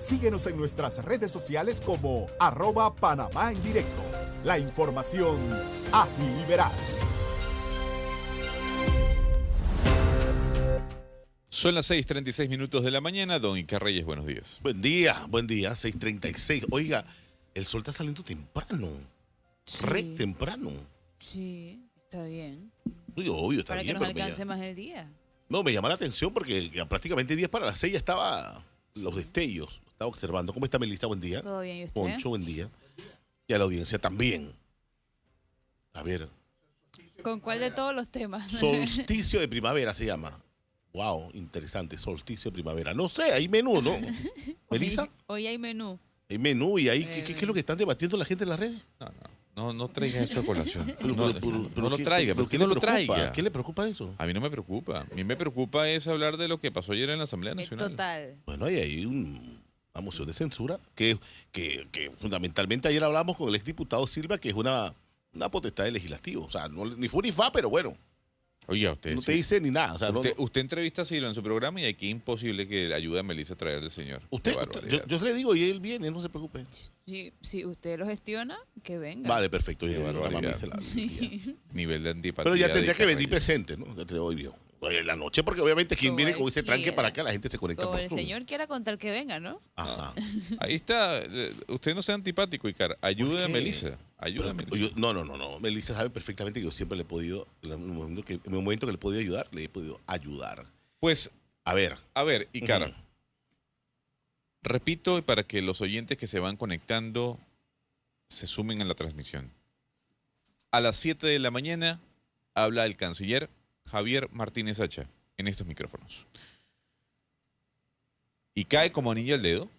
Síguenos en nuestras redes sociales como @Panamá en directo. La información ágil y veraz. Son las 6:36 de la mañana. Don Icar Reyes, buenos días. Buen día, 6:36. Oiga, el sol está saliendo temprano, re temprano. Sí, está bien. Uy, obvio, está Para bien. que nos alcance más el día. No, me llama la atención porque ya prácticamente 10 para las 6 ya estaba los destellos. Estaba observando. ¿Cómo está Melissa? Buen día. ¿Todo bien y usted? Poncho, buen día. Y a la audiencia también. A ver, ¿Con cuál de todos los temas? solsticio de primavera se llama. Wow, interesante, solsticio de primavera. No sé, hay menú, ¿no? ¿Melissa? Hoy hay menú. Hay menú y ahí, ¿qué es lo que están debatiendo la gente en las redes? No traiga eso a colación. Pero No lo traiga. ¿Por qué le no lo preocupa? traiga? ¿Qué le preocupa eso? A mí no me preocupa. A mí me preocupa es hablar de lo que pasó ayer en la Asamblea Nacional. Total. Bueno, hay una moción de censura que fundamentalmente ayer hablamos con el exdiputado Silva, que es una potestad del legislativo. O sea, ni fu ni fa, pero bueno, Oiga, usted. no sí. te dice ni nada. O sea, Usted entrevista a Silva en su programa y aquí imposible que le ayude a Melissa a traer del señor. Qué barbaridad. yo le digo y él viene, no se preocupe. Si usted lo gestiona, que venga. Vale, perfecto. Y Qué le digo, la mamá barbaridad. dice la- Nivel de antipatía. Pero ya de tendría que Icar venir Reyes. presente, ¿no? Ya te hoy vio. Hoy en la noche, porque obviamente quien Como viene él con ese tranque quiera. para acá, la gente se conecta Como por el Zoom. señor quiera contar que venga, ¿no? Ajá. Ahí está. Usted no sea antipático, Icar. Ayude ¿Por a qué? Melissa. Ayude a Melissa. No. Melissa sabe perfectamente que yo siempre le he podido, en el momento que le he podido ayudar, le he podido ayudar. Pues, A ver. Icar. Ujú. Repito, y para que los oyentes que se van conectando se sumen a la transmisión. A las 7 de la mañana habla el canciller Javier Martínez Hacha en estos micrófonos. Y cae como anillo al dedo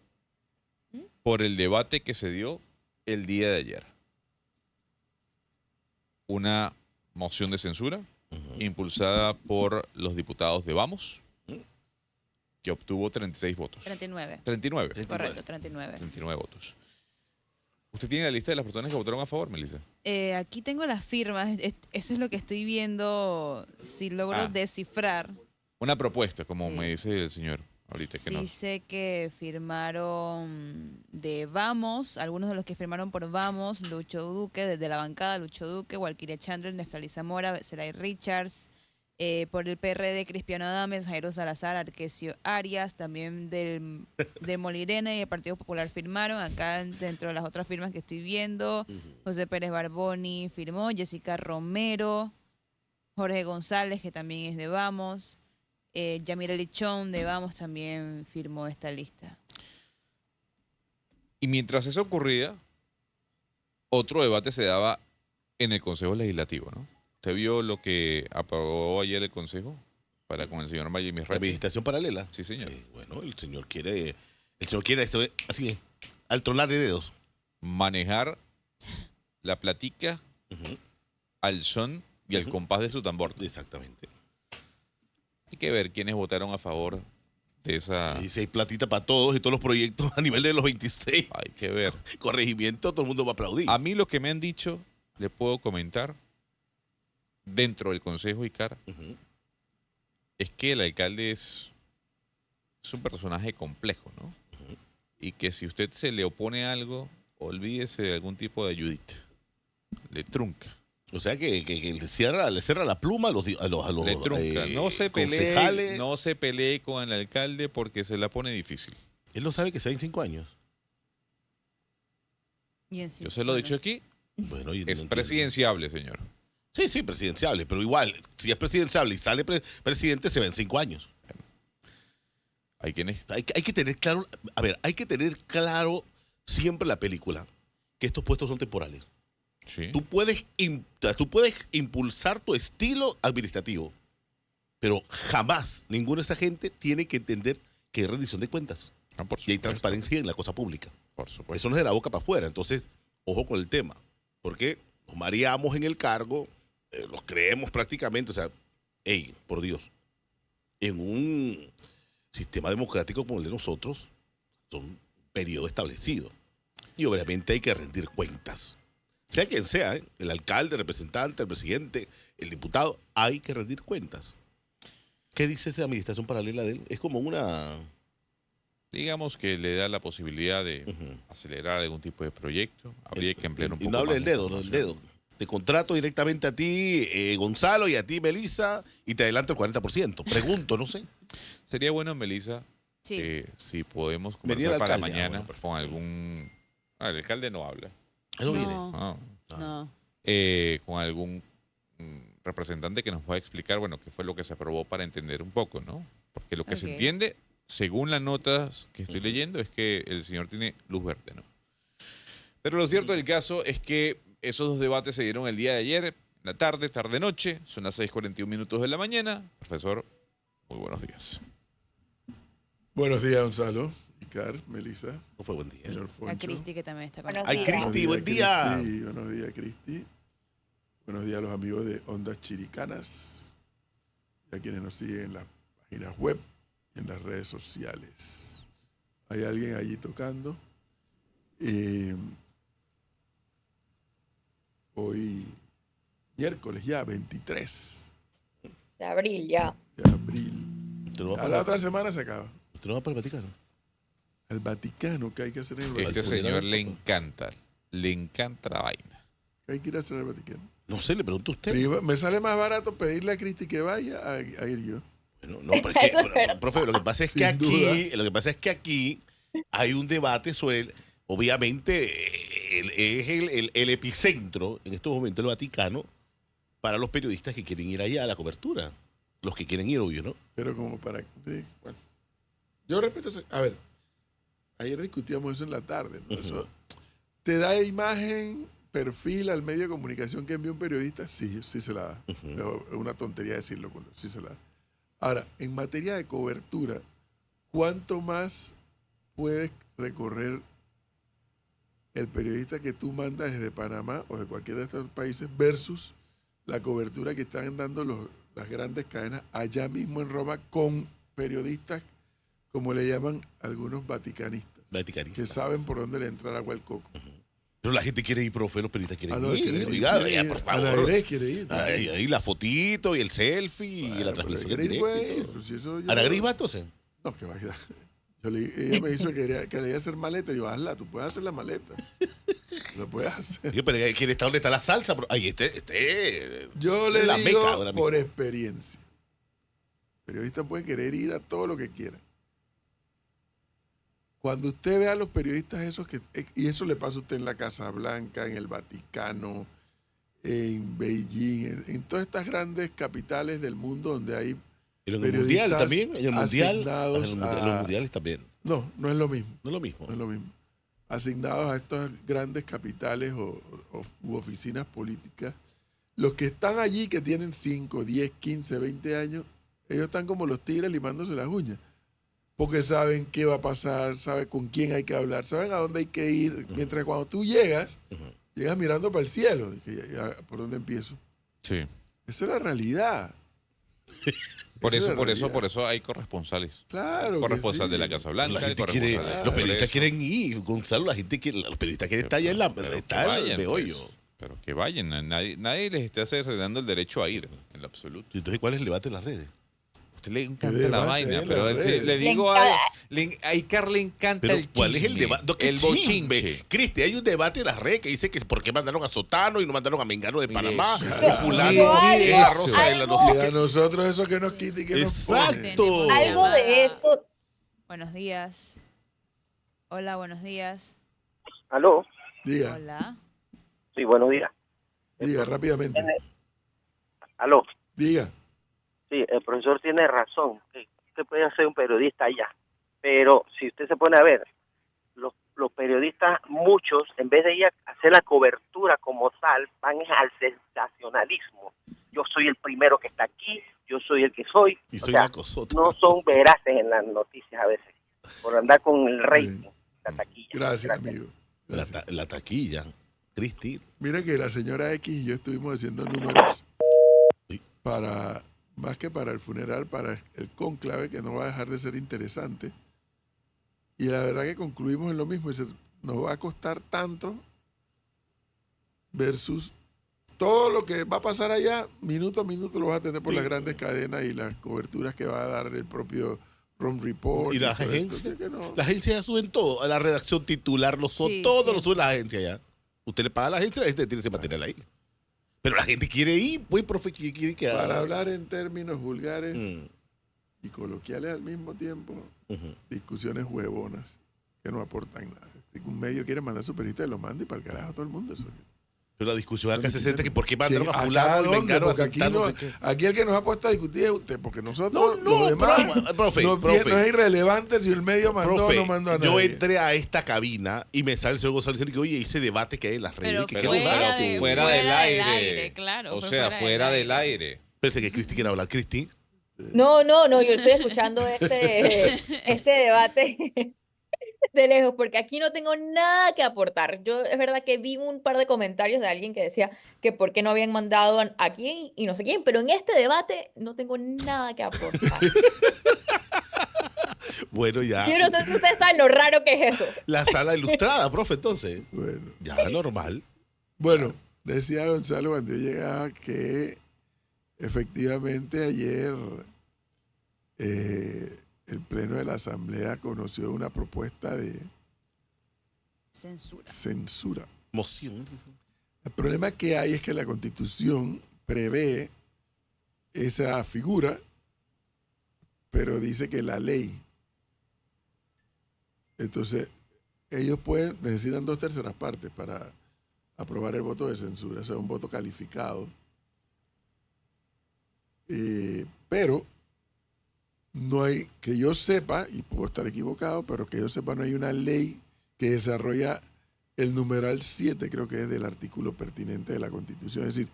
por el debate que se dio el día de ayer. Una moción de censura impulsada por los diputados de Vamos, que obtuvo 36 votos. 39. 39. Correcto, 39. 39 votos. ¿Usted tiene la lista de las personas que votaron a favor, Melissa? Aquí tengo las firmas. Eso es lo que estoy viendo. Si logro descifrar. Una propuesta, como Sí. me dice el señor ahorita. Que Sí no. sé que firmaron de Vamos, algunos de los que firmaron por Vamos, Lucho Duque, desde la bancada, Lucho Duque, Walkiria Chandler, Neftali Zamora, Celay Richards, por el PRD, Cristiano Adames, Jairo Salazar, Arquesio Arias, también de Molirena y el Partido Popular firmaron. Acá dentro de las otras firmas que estoy viendo, José Pérez Barboni firmó, Jessica Romero, Jorge González, que también es de Vamos. Yamira Lichón de Vamos también firmó esta lista. Y mientras eso ocurría, otro debate se daba en el Consejo Legislativo, ¿no? ¿Usted vio lo que aprobó ayer el Consejo para con el señor Mayemi La Misrachi? administración paralela. Sí, señor. Bueno, el señor quiere esto, así es, al tronar de dedos. Manejar la platica Ujú. al son y al compás de su tambor. Exactamente. Hay que ver quiénes votaron a favor de esa... Y si hay platita para todos y todos los proyectos a nivel de los 26 Hay que ver. corregimientos, todo el mundo va a aplaudir. A mí lo que me han dicho, le puedo comentar, dentro del Consejo Icar, Ujú. es que el alcalde es un personaje complejo, ¿no? Y que si usted se le opone algo, olvídese de algún tipo de ayudita. Le trunca. O sea que le cierra la pluma a los Le trunca. No se concejales. pelee con el alcalde porque se la pone difícil. Él no sabe que se va en 5 años. Y en Yo se lo he dicho aquí. Bueno, y no Es entiendo. presidenciable, señor. Sí, presidenciable, pero igual, si es presidenciable y sale presidente, se va en 5 años. Hay quienes... Hay que tener claro, hay que tener claro siempre la película, que estos puestos son temporales. Sí. Tú puedes impulsar tu estilo administrativo, pero jamás ninguna de esa gente tiene que entender que hay rendición de cuentas Ah, por y hay supuesto. transparencia en la cosa pública. Por supuesto. Eso no es de la boca para afuera. Entonces, ojo con el tema, porque nos mareamos en el cargo, los creemos prácticamente, o sea, por Dios, en un sistema democrático como el de nosotros, son un periodo establecido. Y obviamente hay que rendir cuentas. Sea quien sea, el alcalde, el representante, el presidente, el diputado, hay que rendir cuentas. ¿Qué dice esa administración paralela de él? Es como una digamos que le da la posibilidad de acelerar algún tipo de proyecto. Habría que emplear un poco Y no hable más del de dedo, no del información. dedo. Te contrato directamente a ti, Gonzalo, y a ti, Melissa, y te adelanto el 40%. Pregunto, no sé. Sería bueno, Melissa, Sí. si podemos Venía conversar el para alcalde, mañana bueno, con algún... el alcalde no habla. No viene. No. No. Con algún representante que nos pueda explicar, bueno, qué fue lo que se aprobó para entender un poco, ¿no? Porque lo que se Ok. entiende, según las notas que estoy leyendo, es que el señor tiene luz verde, ¿no? Pero lo cierto del caso es que esos dos debates se dieron el día de ayer, en la tarde, tarde-noche, son las 6:41 minutos de la mañana. Profesor, muy buenos días. Buenos días, Gonzalo, Icar, Melissa, No fue buen día. señor A Foncho. Cristi, que también está con Buenos Ay, días. Cristi, buen día. Cristi. Buenos días, Cristi. Buenos días a los amigos de Ondas Chiricanas y a quienes nos siguen en las páginas web y en las redes sociales. Hay alguien allí tocando. Hoy, miércoles ya, 23 De abril ya. de abril. ¿Usted no va A para la otra semana se acaba. ¿Usted no va para el Vaticano? El Vaticano, ¿qué hay que hacer en el Vaticano? Este funeral, señor papá. le encanta la vaina. ¿Qué hay que ir a hacer en el Vaticano? No sé, le pregunto a usted. Me sale más barato pedirle a Cristi que vaya a ir yo. Bueno, no, pero es que, Eso es verdad. profe, lo que pasa es que Sin aquí, duda. lo que pasa es que aquí hay un debate sobre obviamente, es el epicentro en estos momentos el Vaticano para los periodistas que quieren ir allá a la cobertura. Los que quieren ir, obvio, ¿no? Pero como para... Sí, bueno. Yo respeto... A ver, ayer discutíamos eso en la tarde, ¿no? Eso, ¿te da imagen, perfil al medio de comunicación que envía un periodista? Sí, sí se la da. No, es una tontería decirlo, cuando sí se la da. Ahora, en materia de cobertura, ¿cuánto más puedes recorrer el periodista que tú mandas desde Panamá o de cualquiera de estos países versus la cobertura que están dando las grandes cadenas allá mismo en Roma con periodistas, como le llaman algunos vaticanistas, Vaticanista. que saben por dónde le entra el agua al coco? Pero la gente quiere ir, profe, los periodistas quieren No, ir. quiere ir, Oiga, quiere ya, ir. por Ana favor. Grey quiere ir. Ahí la fotito y el selfie y la Bueno, transmisión pero en Grey, directo y güey, todo. pues si eso yo- ¿Ana Grey va entonces? No, que vaya. Ella me hizo que quería hacer maleta. Y yo, hazla, tú puedes hacer la maleta. Lo puedes hacer. Digo, pero ¿quién está donde está la salsa? Ahí Yo es le la digo meca ahora mismo. por experiencia. Periodistas pueden querer ir a todo lo que quieran. Cuando usted ve a los periodistas esos y eso le pasa a usted en la Casa Blanca, en el Vaticano, en Beijing, en todas estas grandes capitales del mundo donde hay En el periodistas mundial también, en el mundial, asignados en a- los mundiales también. No, no es lo mismo. No es lo mismo. No es lo mismo. Asignados a estas grandes capitales u oficinas políticas. Los que están allí, que tienen 5, 10, 15, 20 años, ellos están como los tigres limándose las uñas. Porque saben qué va a pasar, saben con quién hay que hablar, saben a dónde hay que ir. Mientras que cuando tú llegas, llegas mirando para el cielo. Dije, ¿por dónde empiezo? Sí. Esa es la realidad. Por Esa es eso, la realidad. por eso hay corresponsales. Claro. que Corresponsal sí. de la Casa La Blanca, gente corresponsal quiere, de la los periodistas Congreso. quieren ir, Gonzalo, los periodistas quieren estar allá en la, Pero que está el vayan, meollo. pues. Pero que vayan, nadie les está cedando el derecho a ir, en lo absoluto. Y entonces, ¿cuál es el debate en las redes? A usted le encanta debate la hay vaina, en pero las sí, redes. le digo a Icar le encanta Pero, el ¿cuál es el chisme, debate? No, ¿qué el chisme? bochinche. Cristi, hay un debate en las redes que dice que por qué mandaron a Sotano y no mandaron a Mengano de Mire, Panamá, claro. o fulano Mire es la eso. rosa de la no Y sé a qué. nosotros eso que nos quita y que nos pone. Exacto. Tenemos Algo llamada. de eso. Buenos días. Hola, buenos días. Aló, Diga, Hola. sí, buenos días. diga rápidamente. Aló, Diga. sí, el profesor tiene razón. Que puede hacer un periodista allá. Pero si usted se pone a ver, los periodistas, muchos, en vez de ir a hacer la cobertura como tal, van al sensacionalismo. Yo soy el primero que está aquí, yo soy el que soy. Y O soy sea, la cosota. no son veraces en las noticias a veces, por andar con el rating, Bien. la taquilla. Gracias, amigo. La, Gracias. la taquilla. Cristi. Mira que la señora X y yo estuvimos haciendo números Sí. para, más que para el funeral, para el cónclave, que no va a dejar de ser interesante. Y la verdad que concluimos en lo mismo. Es decir, nos va a costar tanto versus todo lo que va a pasar allá, minuto a minuto lo vas a tener por Sí. las grandes cadenas y las coberturas que va a dar el propio Trump Report. ¿Y las todo esto, agencias? que no. Las agencias ya suben todo. A la redacción titular Sí, todo sí. lo sube la agencia ya. Usted le paga a la agencia, la gente tiene ese material ahí. Pero la gente quiere ir, pues, profe, quiere que Para haga. hablar en términos vulgares Mm, y coloquiales al mismo tiempo, ujú. discusiones huevonas que no aportan nada. Si un medio quiere mandar su periodista, lo manda y para el carajo a todo el mundo. Eso. Pero la discusión acá No se entiendo. centra que por qué mandaron ¿Quién? a ¿Acá fulano y dónde? vengaron a Porque aquí, fulano, no- no sé qué. aquí el que nos ha puesto a discutir es usted, porque nosotros, No, los demás, profe, no es irrelevante si el medio mandó Profe, o no mandó a nadie. yo entré a esta cabina y me sale el señor González diciendo que, oye, ese debate que hay en las redes. Pero que Pero, qué fuera debate. de- fuera del aire. claro, O fue sea, fuera del aire. Pensé que Cristi quiere hablar. Cristi. No, yo estoy escuchando este debate de lejos, porque aquí no tengo nada que aportar. Yo es verdad que vi un par de comentarios de alguien que decía que por qué no habían mandado a quién y no sé quién, pero en este debate no tengo nada que aportar. Bueno, ya. Yo no sé si ustedes saben lo raro que es eso. La sala ilustrada, profe, entonces. Bueno, Ya, normal. bueno, decía Gonzalo cuando yo llegaba que efectivamente ayer el Pleno de la Asamblea conoció una propuesta de Censura. censura. Moción. El problema que hay es que la Constitución prevé esa figura, pero dice que la ley. Entonces, ellos necesitan 2/3 partes para aprobar el voto de censura, o sea, un voto calificado. Pero no hay, que yo sepa, y puedo estar equivocado, pero que yo sepa, no hay una ley que desarrolla el numeral 7, creo que es del artículo pertinente de la Constitución. Es decir,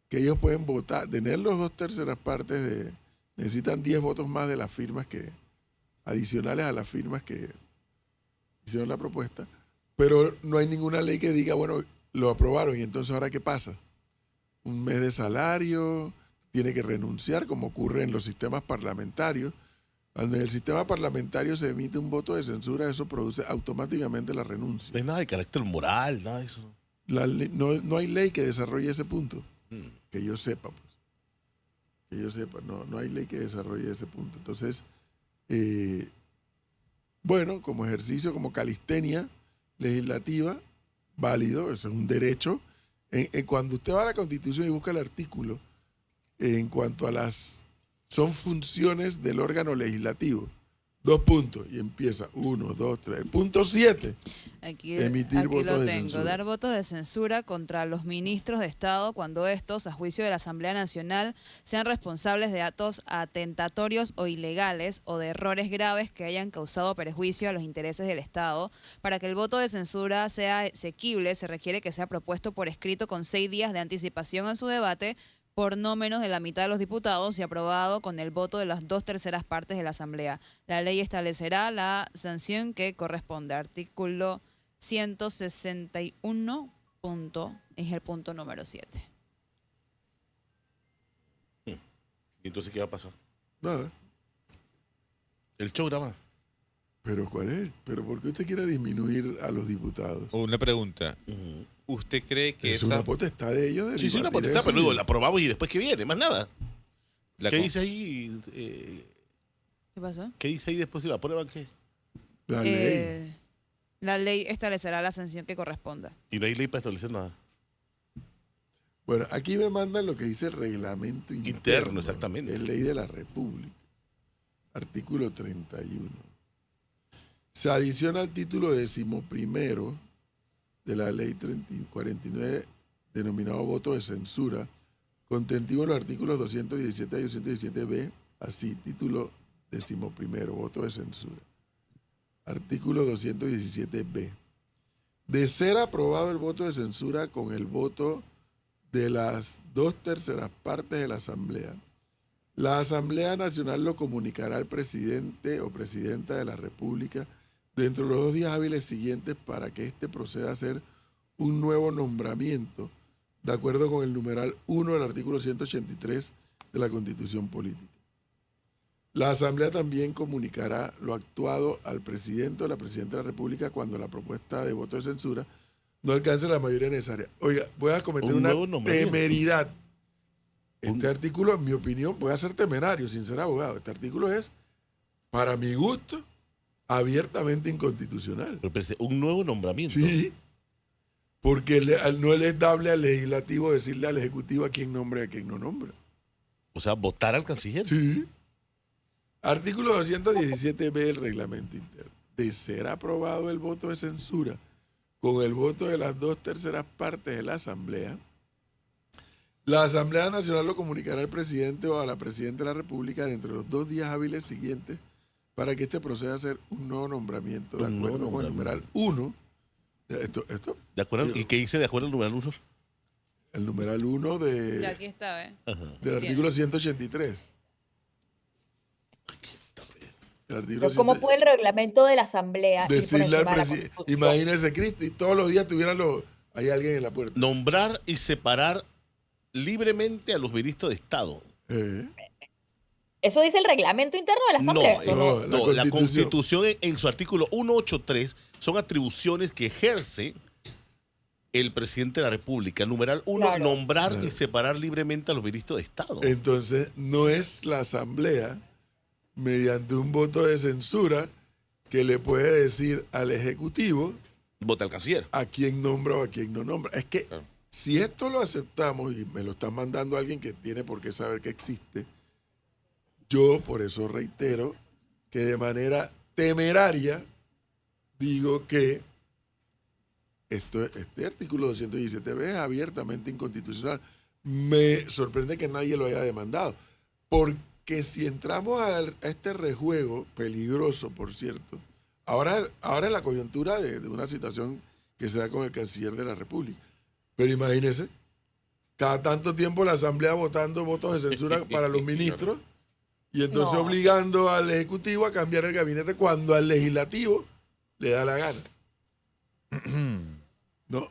que ellos pueden votar, tener los 2/3 partes necesitan 10 votos más de las firmas adicionales a las firmas que hicieron la propuesta, pero no hay ninguna ley que diga, bueno, lo aprobaron y entonces ahora ¿qué pasa? Un mes de salario, tiene que renunciar, como ocurre en los sistemas parlamentarios. Cuando en el sistema parlamentario se emite un voto de censura, eso produce automáticamente la renuncia. No hay nada de carácter moral, nada de eso. No hay ley que desarrolle ese punto, Mm. que yo sepa, pues. Que yo sepa, no hay ley que desarrolle ese punto. Entonces, bueno, como ejercicio, como calistenia legislativa, válido, eso es un derecho. Cuando usted va a la Constitución y busca el artículo, en cuanto a son funciones del órgano legislativo. 2 puntos y empieza 1, 2, 3. Punto 7. Aquí Emitir votos lo de tengo. censura. Dar votos de censura contra los ministros de Estado cuando estos, a juicio de la Asamblea Nacional, sean responsables de actos atentatorios o ilegales o de errores graves que hayan causado perjuicio a los intereses del Estado. Para que el voto de censura sea asequible, se requiere que sea propuesto por escrito con 6 días de anticipación a su debate por no menos de la mitad de los diputados y aprobado con el voto de las 2/3 partes de la Asamblea. La ley establecerá la sanción que corresponde. Artículo 161, es el punto número 7. ¿Y entonces qué va a pasar? Nada. El show nada más. ¿Pero cuál es? ¿Pero por qué usted quiere disminuir a los diputados? Una pregunta. Ujú. ¿Usted cree que Es esa... una potestad de ellos. De Sí, sí, una debatir potestad, eso pero luego y- la aprobamos y después ¿qué viene? Más nada. la ¿Qué con- dice ahí? ¿Qué pasó? ¿Qué dice ahí después si la aprueban qué? La ley. La ley establecerá la sanción que corresponda. Y no hay ley para establecer nada. Bueno, aquí me mandan lo que dice el reglamento interno. Interno, exactamente. Es ley de la República. Artículo 31. Se adiciona al título 11º de la ley 49, denominado voto de censura, contenido en los artículos 217 y 217b, así, título 11º, voto de censura. Artículo 217b. De ser aprobado el voto de censura con el voto de las 2/3 partes de la Asamblea, la Asamblea Nacional lo comunicará al presidente o presidenta de la República dentro de los 2 días hábiles siguientes para que éste proceda a hacer un nuevo nombramiento de acuerdo con el numeral 1 del artículo 183 de la Constitución Política. La Asamblea también comunicará lo actuado al presidente o la presidenta de la República cuando la propuesta de voto de censura no alcance la mayoría necesaria. Oiga, voy a cometer Un una nuevo nombramiento. temeridad. Este artículo, en mi opinión, voy a ser temerario sin ser abogado. Este artículo es para mi gusto, abiertamente inconstitucional. Pero parece un nuevo nombramiento. Sí, porque no le es dable al legislativo decirle al ejecutivo a quién nombra y a quién no nombra. O sea, votar al canciller. Sí. Artículo 217b del reglamento interno. De ser aprobado el voto de censura con el voto de las 2/3 partes de la Asamblea, la Asamblea Nacional lo comunicará al presidente o a la presidenta de la República dentro de los 2 días hábiles siguientes para que este proceda a hacer un nuevo nombramiento de Un nuevo acuerdo con el numeral 1. Esto, ¿De acuerdo? ¿Y qué dice de acuerdo al numeral 1? el numeral 1 Ya aquí está, ¿eh? del artículo 183. El artículo Pero ¿cómo 100 puede el reglamento de la Asamblea ir por decirle al encima de la presidente, Constitución? imagínese Cristo, y todos los días hay alguien en la puerta. Nombrar y separar libremente a los ministros de Estado. Eso dice el reglamento interno de la Asamblea. No, eso no. no, la Constitución. Constitución en su artículo 183 son atribuciones que ejerce el presidente de la República. Numeral 1, Claro. nombrar Claro. y separar libremente a los ministros de Estado. Entonces, no es la Asamblea, mediante un voto de censura, que le puede decir al Ejecutivo Vota al canciller. a quién nombra o a quién no nombra. Es que Claro. si esto lo aceptamos y me lo está mandando alguien que tiene por qué saber que existe, yo por eso reitero que de manera temeraria digo que este artículo 217b es abiertamente inconstitucional. Me sorprende que nadie lo haya demandado, porque si entramos a este rejuego peligroso, por cierto, ahora es la coyuntura de una situación que se da con el canciller de la República. Pero imagínense, cada tanto tiempo la Asamblea votando votos de censura para los ministros y entonces No. obligando al Ejecutivo a cambiar el gabinete cuando al Legislativo le da la gana. ¿No?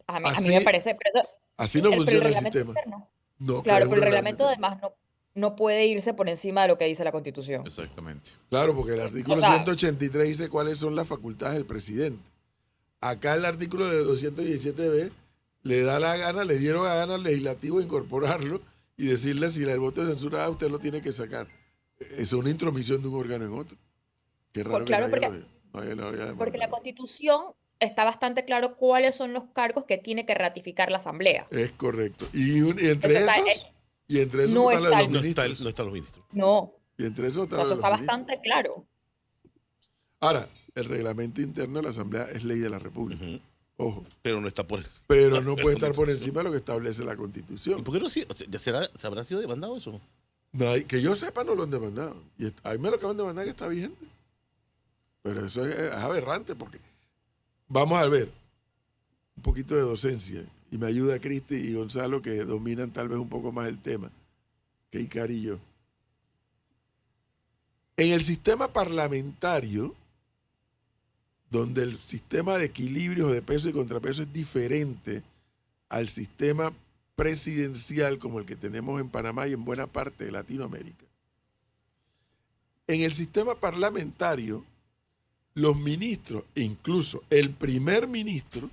A mí Así- me parece. Pero Así no pero el funciona el reglamento sistema. interno. No, Claro, es pero el un reglamento interno. además no puede irse por encima de lo que dice la Constitución. Exactamente. Claro, porque el artículo O sea, 183 dice cuáles son las facultades del presidente. Acá el artículo de 217b le da la gana, le dieron la gana al legislativo incorporarlo y decirle si el voto de censura usted lo tiene que sacar. Es una intromisión de un órgano en otro. Qué raro claro, que nadie nadie lo había Porque la demandado. Constitución está bastante claro cuáles son los cargos que tiene que ratificar la Asamblea. Es correcto. Y entre Eso está- esos, y entre esos no están está los el- ministros. No están los ministros. No, Y entre esos están eso los está ministros. bastante claro. Ahora, el reglamento interno de la Asamblea es ley de la República. Ujú. Ojo. Pero no está por... Pero no puede estar por encima de lo que establece la Constitución. ¿Y por qué no? ¿Se habrá sido demandado eso? Que yo sepa, no lo han demandado. Y a mí me lo acaban de demandar que está vigente. Pero eso es aberrante porque vamos a ver un poquito de docencia. Y me ayuda Cristi y Gonzalo que dominan tal vez un poco más el tema que Icari y yo. En el sistema parlamentario, donde el sistema de equilibrios de peso y contrapeso es diferente al sistema presidencial como el que tenemos en Panamá y en buena parte de Latinoamérica. En el sistema parlamentario, los ministros, incluso el primer ministro,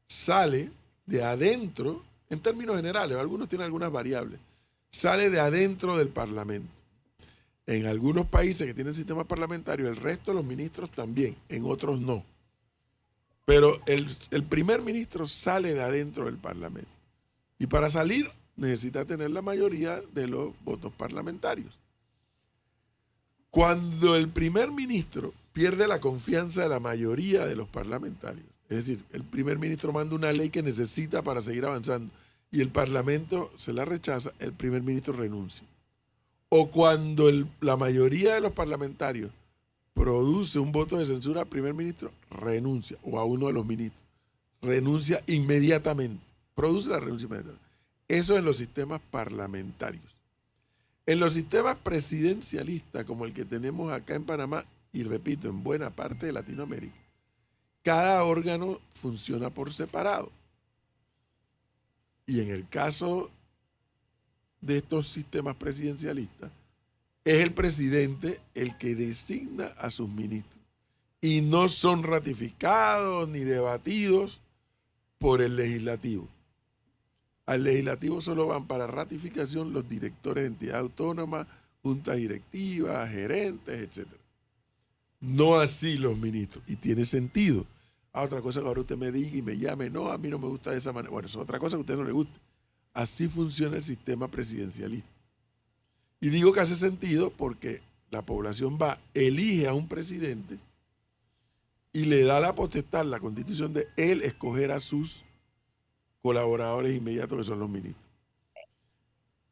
sale de adentro, en términos generales, algunos tienen algunas variables, sale de adentro del Parlamento. En algunos países que tienen sistema parlamentario, el resto de los ministros también, en otros no. Pero el primer ministro sale de adentro del Parlamento. Y para salir necesita tener la mayoría de los votos parlamentarios. Cuando el primer ministro pierde la confianza de la mayoría de los parlamentarios, es decir, el primer ministro manda una ley que necesita para seguir avanzando y el Parlamento se la rechaza, el primer ministro renuncia. O cuando la mayoría de los parlamentarios produce un voto de censura al primer ministro, renuncia, o a uno de los ministros, renuncia inmediatamente, produce la renuncia inmediatamente. Eso en los sistemas parlamentarios. En los sistemas presidencialistas, como el que tenemos acá en Panamá, y repito, en buena parte de Latinoamérica, cada órgano funciona por separado. Y en el caso de estos sistemas presidencialistas, es el presidente el que designa a sus ministros. Y no son ratificados ni debatidos por el legislativo. Al legislativo solo van para ratificación los directores de entidad autónoma junta directiva, gerentes, etc. No así los ministros. Y tiene sentido. Otra cosa que ahora usted me diga y me llame, no, a mí no me gusta de esa manera. Bueno, eso es otra cosa que a usted no le guste. Así funciona el sistema presidencialista. Y digo que hace sentido porque la población va, elige a un presidente y le da la potestad, la constitución, de él escoger a sus colaboradores inmediatos, que son los ministros.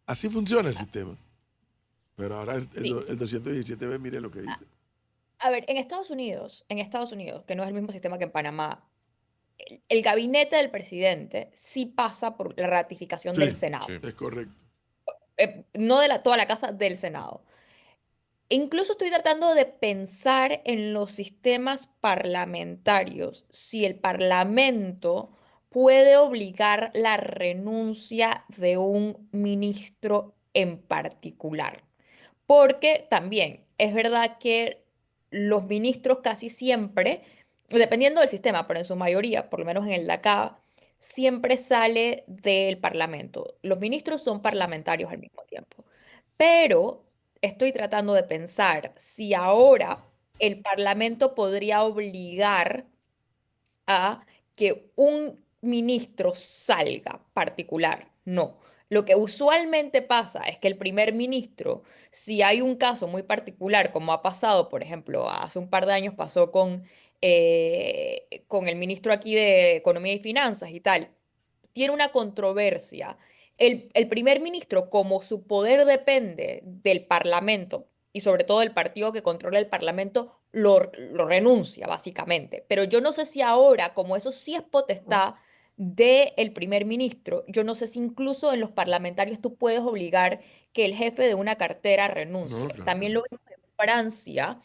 Así funciona el sistema. Pero ahora el 217b, mire lo que dice. A ver, en Estados Unidos, que no es el mismo sistema que en Panamá, el gabinete del presidente sí pasa por la ratificación Sí, del Senado. sí. Es correcto. No de toda la casa, del Senado. Incluso estoy tratando de pensar en los sistemas parlamentarios, si el Parlamento puede obligar la renuncia de un ministro en particular. Porque también es verdad que los ministros casi siempre, dependiendo del sistema, pero en su mayoría, por lo menos en el de acá, siempre sale del Parlamento. Los ministros son parlamentarios al mismo tiempo. Pero estoy tratando de pensar si ahora el Parlamento podría obligar a que un ministro salga particular. No. Lo que usualmente pasa es que el primer ministro, si hay un caso muy particular, como ha pasado, por ejemplo, hace un par de años pasó con el ministro aquí de Economía y Finanzas y tal, tiene una controversia. El primer ministro, como su poder depende del Parlamento y sobre todo del partido que controla el Parlamento, lo renuncia, básicamente. Pero yo no sé si ahora, como eso sí es potestad del primer ministro, yo no sé si incluso en los parlamentarios tú puedes obligar que el jefe de una cartera renuncie. No, claro. También lo vemos en Francia,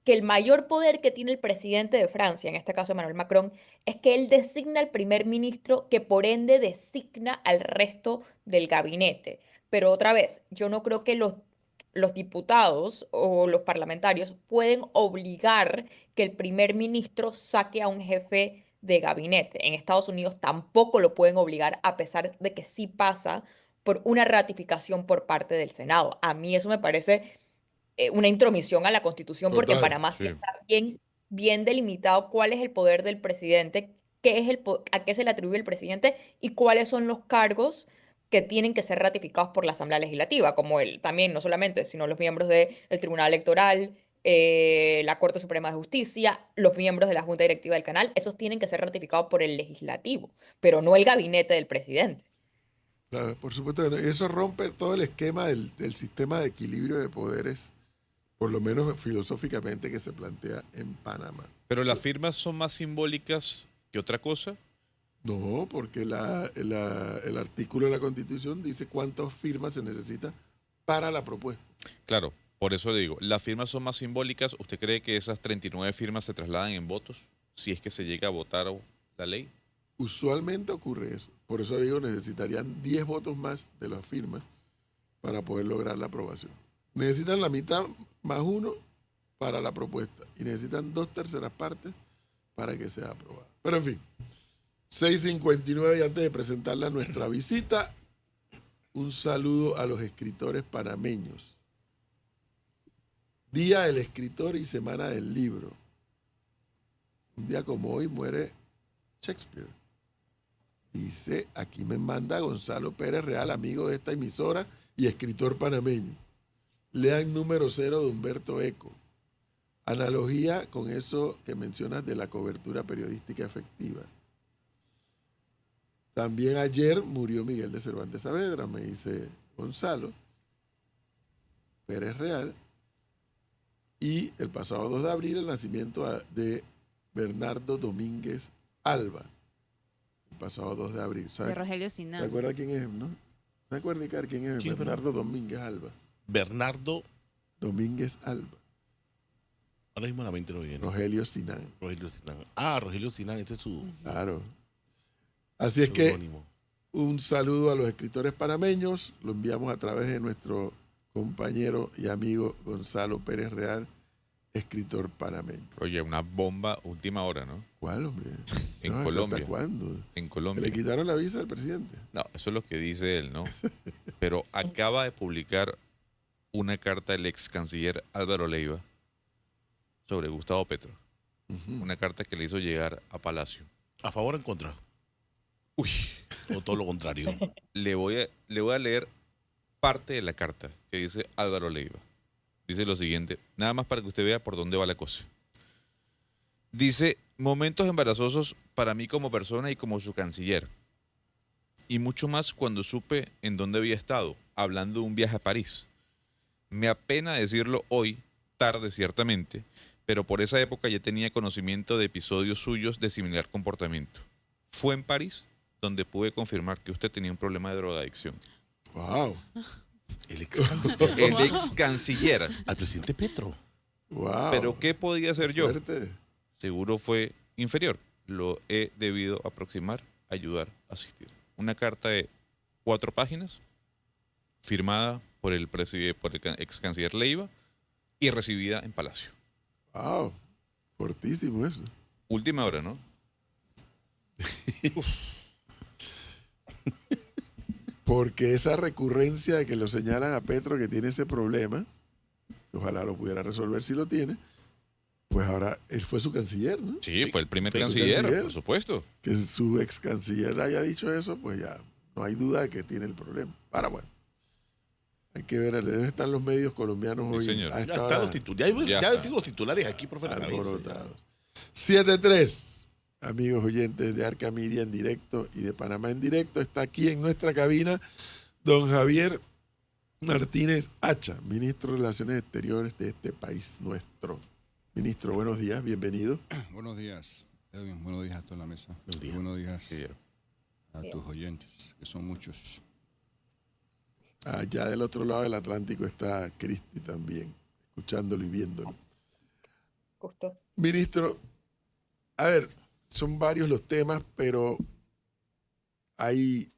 que el mayor poder que tiene el presidente de Francia, en este caso Emmanuel Macron, es que él designa al primer ministro, que por ende designa al resto del gabinete. Pero otra vez, yo no creo que los diputados o los parlamentarios pueden obligar que el primer ministro saque a un jefe de gabinete. En Estados Unidos tampoco lo pueden obligar, a pesar de que sí pasa por una ratificación por parte del Senado. A mí eso me parece una intromisión a la Constitución, porque en Total, Panamá sí sí. está bien delimitado cuál es el poder del presidente, qué es a qué se le atribuye el presidente y cuáles son los cargos que tienen que ser ratificados por la Asamblea Legislativa, como también, no solamente, sino los miembros del Tribunal Electoral, la Corte Suprema de Justicia, los miembros de la Junta Directiva del Canal, esos tienen que ser ratificados por el Legislativo, pero no el gabinete del presidente. Claro, por supuesto que no. Y eso rompe todo el esquema del sistema de equilibrio de poderes, por lo menos filosóficamente, que se plantea en Panamá. Pero las firmas son más simbólicas que otra cosa. No, porque el artículo de la Constitución dice cuántas firmas se necesita para la propuesta. Claro, por eso le digo, las firmas son más simbólicas. ¿Usted cree que esas 39 firmas se trasladan en votos si es que se llega a votar la ley? Usualmente ocurre eso. Por eso digo, necesitarían 10 votos más de las firmas para poder lograr la aprobación. Necesitan la mitad más uno para la propuesta y necesitan 2/3 partes para que sea aprobada. Pero en fin, 6:59, y antes de presentarle a nuestra visita, un saludo a los escritores panameños. Día del Escritor y Semana del Libro. Un día como hoy muere Shakespeare. Dice, aquí me manda Gonzalo Pérez Real, amigo de esta emisora y escritor panameño. Lean Número 0 de Humberto Eco. Analogía con eso que mencionas de la cobertura periodística efectiva. También ayer murió Miguel de Cervantes Saavedra, me dice Gonzalo Pérez Real. Y el pasado 2 de abril el nacimiento de Bernardo Domínguez Alba. El pasado 2 de abril. De Rogelio ¿Se Sinan. acuerda quién es, no? ¿Se acuerda, Icar, quién es ¿Quién? Bernardo Domínguez Alba? Bernardo, Domínguez Alba. ahora mismo la mente no viene. Rogelio Sinan. Rogelio Sinán. Ah, Rogelio Sinán, ese es su Claro. Así es que seudónimo. un saludo a los escritores panameños. Lo enviamos a través de nuestro compañero y amigo Gonzalo Pérez Real, escritor panameño. Oye, una bomba última hora, ¿no? ¿Cuál, hombre? En No, Colombia. ¿hasta cuándo? En ¿Le Colombia. quitaron la visa al presidente? No, eso es lo que dice él, ¿no? Pero acaba de publicar una carta del ex canciller Álvaro Leiva sobre Gustavo Petro. Una carta que le hizo llegar a Palacio. ¿A favor o en contra? Uy, O todo lo contrario. le voy a leer parte de la carta que dice Álvaro Leiva. Dice lo siguiente, nada más para que usted vea por dónde va la cosa. Dice, momentos embarazosos para mí como persona y como su canciller. Y mucho más cuando supe en dónde había estado, hablando de un viaje a París. Me apena decirlo hoy, tarde ciertamente, pero por esa época ya tenía conocimiento de episodios suyos de similar comportamiento. Fue en París donde pude confirmar que usted tenía un problema de drogadicción. Wow. El ex canciller. El ex canciller. Al presidente Petro. Wow. ¿Pero qué podía hacer yo? Fuerte. Seguro fue inferior. Lo he debido aproximar, ayudar, asistir. Una carta de 4 páginas, firmada por el ex canciller Leiva y recibida en Palacio. Wow. Fortísimo eso. Última hora, ¿no? Porque esa recurrencia de que lo señalan a Petro que tiene ese problema, que ojalá lo pudiera resolver si lo tiene, pues ahora él fue su canciller, ¿no? Sí, fue el primer Fue su canciller, canciller. por supuesto. Que su ex canciller haya dicho eso, pues ya no hay duda de que tiene el problema. Ahora bueno, hay que ver, deben estar los medios colombianos Sí, hoy. señor. a Ya esta están hora los titulares. Ya Ya está. tengo los titulares aquí, profe. en la cabeza, alborotados. 7-3, amigos oyentes de Arca Media en directo y de Panamá en directo. Está aquí en nuestra cabina don Javier Martínez Hacha, ministro de Relaciones Exteriores de este país nuestro. Ministro, buenos días, bienvenido. Buenos días, Edwin. Buenos días a toda la mesa. Buenos días. Buenos días Sí, a tus oyentes, que son muchos. Allá del otro lado del Atlántico está Cristi también, escuchándolo y viéndolo. Justo. Ministro, a ver, son varios los temas, pero hay